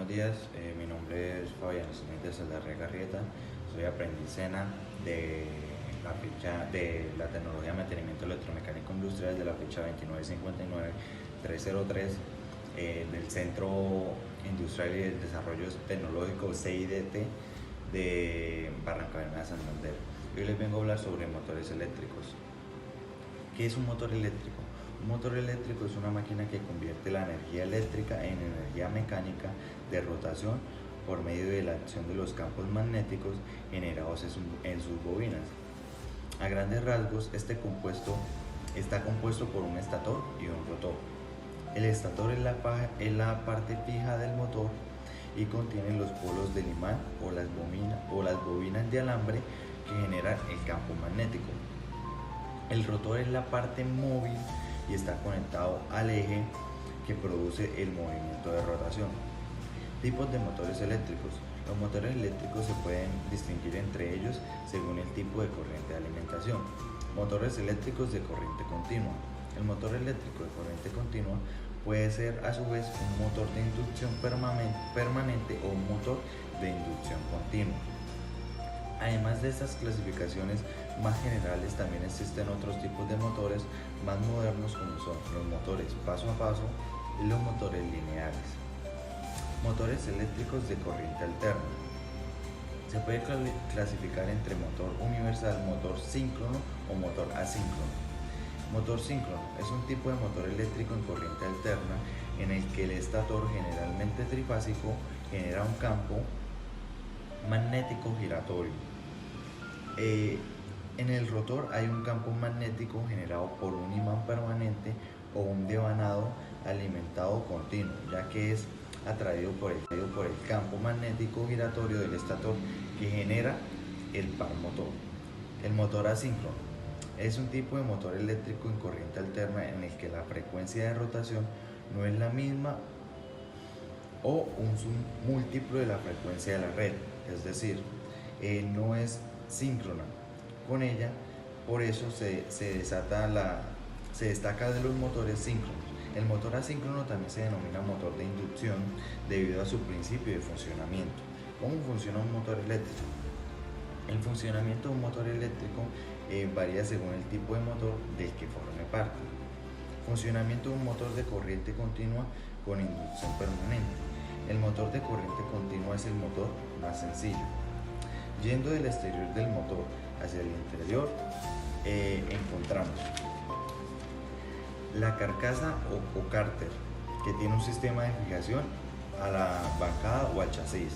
buenos días. Mi nombre es Fabián Smith de Garrieta. Soy aprendiz SENA de la ficha de la tecnología de mantenimiento electromecánico industrial de la ficha 2959303 del Centro Industrial y de Desarrollo Tecnológico CIDT de Barrancabermeja, Santander. Hoy les vengo a hablar sobre motores eléctricos. ¿Qué es un motor eléctrico? Un motor eléctrico es una máquina que convierte la energía eléctrica en energía mecánica de rotación por medio de la acción de los campos magnéticos generados en sus bobinas. A grandes rasgos, este compuesto está compuesto por un estator y un rotor. El estator es la parte fija del motor y contiene los polos del imán o las bobinas de alambre que generan el campo magnético. El rotor es la parte móvil y está conectado al eje que produce el movimiento de rotación. Tipos de motores eléctricos. Los motores eléctricos se pueden distinguir entre ellos según el tipo de corriente de alimentación. Motores eléctricos de corriente continua. El motor eléctrico de corriente continua puede ser a su vez un motor de inducción permanente o un motor de inducción continua. Además de estas clasificaciones más generales, también existen otros tipos de motores más modernos, como son los motores paso a paso y los motores lineales. Motores eléctricos de corriente alterna. Se puede clasificar entre motor universal, motor síncrono o motor asíncrono. Motor síncrono es un tipo de motor eléctrico en corriente alterna en el que el estator, generalmente trifásico, genera un campo magnético giratorio. En el rotor hay un campo magnético generado por un imán permanente o un devanado alimentado continuo, ya que es atraído por el campo magnético giratorio del estator que genera el par motor. El motor asíncrono es un tipo de motor eléctrico en corriente alterna en el que la frecuencia de rotación no es la misma o un múltiplo de la frecuencia de la red, es decir, no es síncrona con ella, por eso se destaca de los motores síncronos. El motor asíncrono también se denomina motor de inducción debido a su principio de funcionamiento. ¿Cómo funciona un motor eléctrico? El funcionamiento de un motor eléctrico varía según el tipo de motor del que forme parte. Funcionamiento de un motor de corriente continua con inducción permanente. El motor de corriente continua es el motor más sencillo. Yendo del exterior del motor hacia el interior, encontramos la carcasa o cárter, que tiene un sistema de fijación a la bancada o al chasis.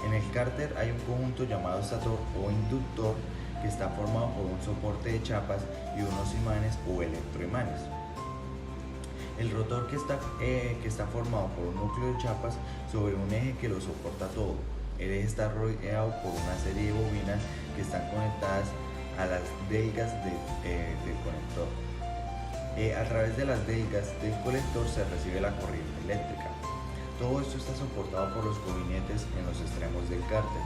En el cárter hay un conjunto llamado estator o inductor que está formado por un soporte de chapas y unos imanes o electroimanes. El rotor que está formado por un núcleo de chapas sobre un eje que lo soporta todo. El eje está rodeado por una serie de bobinas que están conectadas a las delgas del conector. A través de las delgas del colector se recibe la corriente eléctrica. Todo esto está soportado por los cojinetes en los extremos del cárter.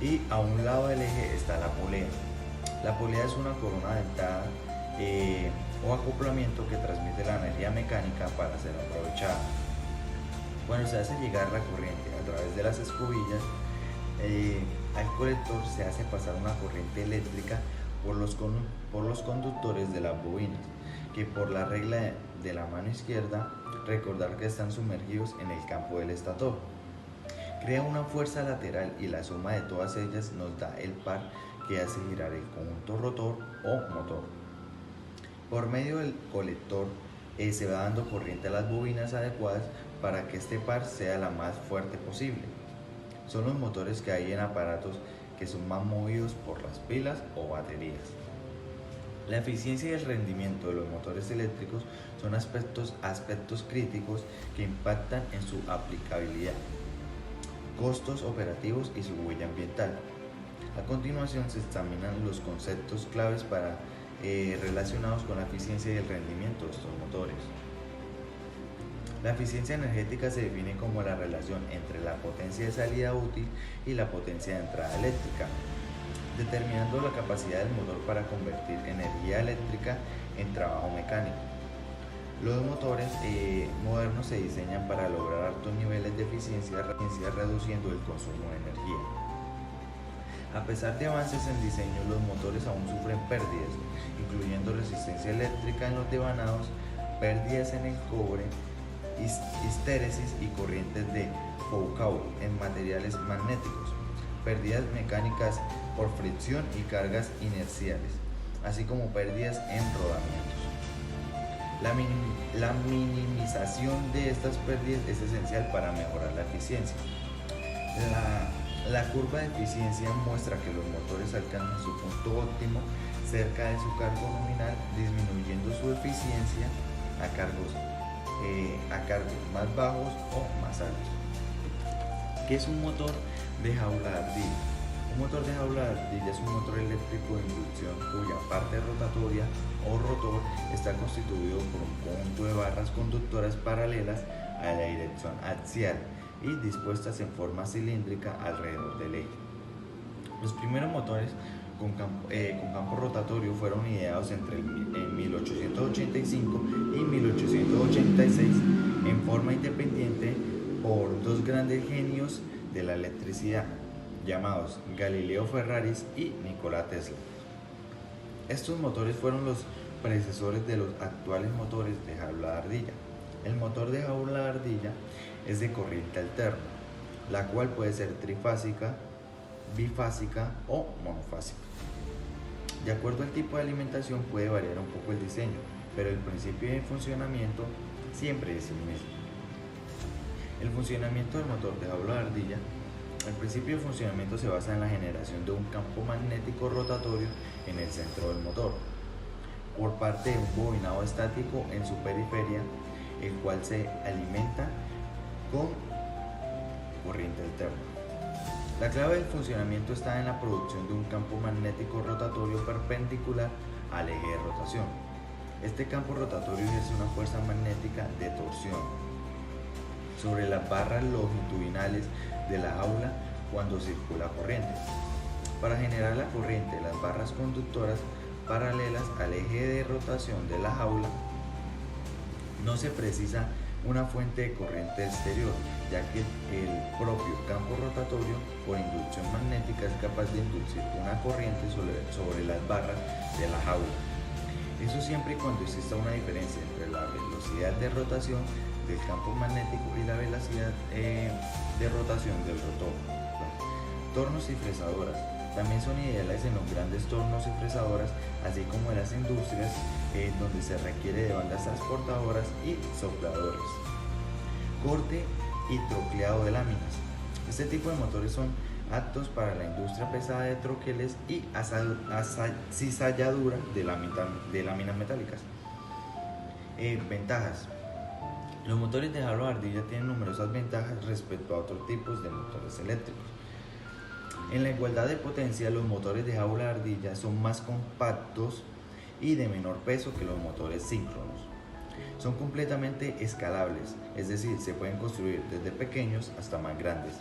Y a un lado del eje está la polea. La polea es una corona dentada o acoplamiento que transmite la energía mecánica para ser aprovechada. Cuando se hace llegar la corriente a través de las escobillas al colector, se hace pasar una corriente eléctrica por los conductores de las bobinas, que por la regla de la mano izquierda, recordar que están sumergidos en el campo del estator. Crea una fuerza lateral y la suma de todas ellas nos da el par que hace girar el conjunto rotor o motor. Por medio del colector se va dando corriente a las bobinas adecuadas para que este par sea la más fuerte posible. Son los motores que hay en aparatos que son más movidos por las pilas o baterías. La eficiencia y el rendimiento de los motores eléctricos son aspectos críticos que impactan en su aplicabilidad, costos operativos y su huella ambiental. A continuación se examinan los conceptos claves relacionados con la eficiencia y el rendimiento de estos motores. La eficiencia energética se define como la relación entre la potencia de salida útil y la potencia de entrada eléctrica, determinando la capacidad del motor para convertir energía eléctrica en trabajo mecánico. Los motores modernos se diseñan para lograr altos niveles de eficiencia, reduciendo el consumo de energía. A pesar de avances en diseño, los motores aún sufren pérdidas, incluyendo resistencia eléctrica en los devanados, pérdidas en el cobre, histéresis y corrientes de Foucault en materiales magnéticos, pérdidas mecánicas por fricción y cargas inerciales, así como pérdidas en rodamientos. La minimización de estas pérdidas es esencial para mejorar la eficiencia. La curva de eficiencia muestra que los motores alcanzan su punto óptimo cerca de su cargo nominal, disminuyendo su eficiencia a cargos más bajos o más altos. ¿Qué es un motor de jaula de ardilla? Un motor de jaula de ardilla es un motor eléctrico de inducción cuya parte rotatoria o rotor está constituido por un conjunto de barras conductoras paralelas a la dirección axial y dispuestas en forma cilíndrica alrededor del eje. Los primeros motores con campo rotatorio fueron ideados entre 1885 y 1886 en forma independiente por dos grandes genios de la electricidad llamados Galileo Ferraris y Nikola Tesla. Estos motores fueron los predecesores de los actuales motores de jaula de ardilla. El motor de jaula de ardilla es de corriente alterna, la cual puede ser trifásica, bifásica o monofásica. De acuerdo al tipo de alimentación puede variar un poco el diseño, pero el principio de funcionamiento siempre es el mismo. El funcionamiento del motor de jaula de ardilla. El principio de funcionamiento se basa en la generación de un campo magnético rotatorio en el centro del motor, por parte de un bobinado estático en su periferia, el cual se alimenta con corriente alterna. La clave del funcionamiento está en la producción de un campo magnético rotatorio perpendicular al eje de rotación. Este campo rotatorio ejerce una fuerza magnética de torsión sobre las barras longitudinales de la jaula cuando circula corriente. Para generar la corriente, las barras conductoras paralelas al eje de rotación de la jaula no se precisa una fuente de corriente exterior, ya que el propio campo rotatorio por inducción magnética es capaz de inducir una corriente sobre las barras de la jaula. Eso siempre y cuando exista una diferencia entre la velocidad de rotación del campo magnético y la velocidad de rotación del rotor. Tornos y fresadoras. También son ideales en los grandes tornos y fresadoras, así como en las industrias donde se requiere de bandas transportadoras y sopladores. Corte y troquelado de láminas. Este tipo de motores son aptos para la industria pesada de troqueles y cizalladura de láminas metálicas. Ventajas. Los motores de jaula de ardilla tienen numerosas ventajas respecto a otros tipos de motores eléctricos. En la igualdad de potencia, los motores de jaula de ardilla son más compactos y de menor peso que los motores síncronos. Son completamente escalables, es decir, se pueden construir desde pequeños hasta más grandes.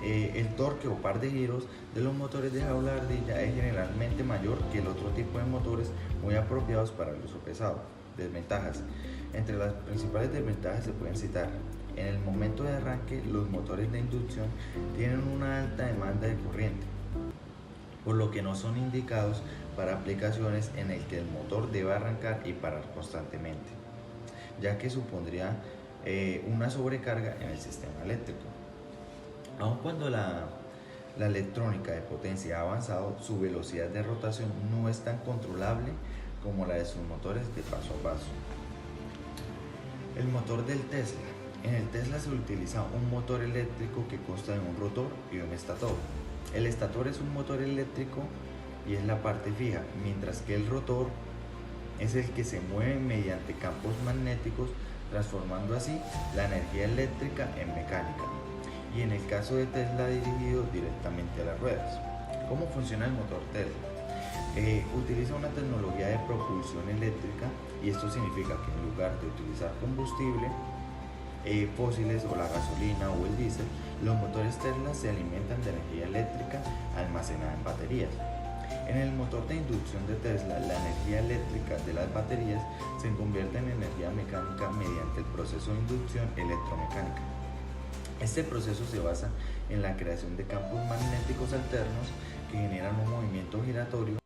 El torque o par de giros de los motores de jaula de ardilla es generalmente mayor que el otro tipo de motores muy apropiados para el uso pesado. Desventajas. Entre las principales desventajas se pueden citar: en el momento de arranque, los motores de inducción tienen una alta demanda de corriente, por lo que no son indicados para aplicaciones en el que el motor deba arrancar y parar constantemente, ya que supondría una sobrecarga en el sistema eléctrico. Aun cuando la electrónica de potencia ha avanzado, su velocidad de rotación no es tan controlable como la de sus motores de paso a paso. El motor del Tesla. En el Tesla se utiliza un motor eléctrico que consta de un rotor y un estator. El estator es un motor eléctrico y es la parte fija, mientras que el rotor es el que se mueve mediante campos magnéticos, transformando así la energía eléctrica en mecánica, y en el caso de Tesla dirigido directamente a las ruedas. ¿Cómo funciona el motor Tesla? Utiliza una tecnología de propulsión eléctrica, y esto significa que en lugar de utilizar combustible fósiles o la gasolina o el diésel, los motores Tesla se alimentan de energía eléctrica almacenada en baterías. En el motor de inducción de Tesla, la energía eléctrica de las baterías se convierte en energía mecánica mediante el proceso de inducción electromecánica. Este proceso se basa en la creación de campos magnéticos alternos que generan un movimiento giratorio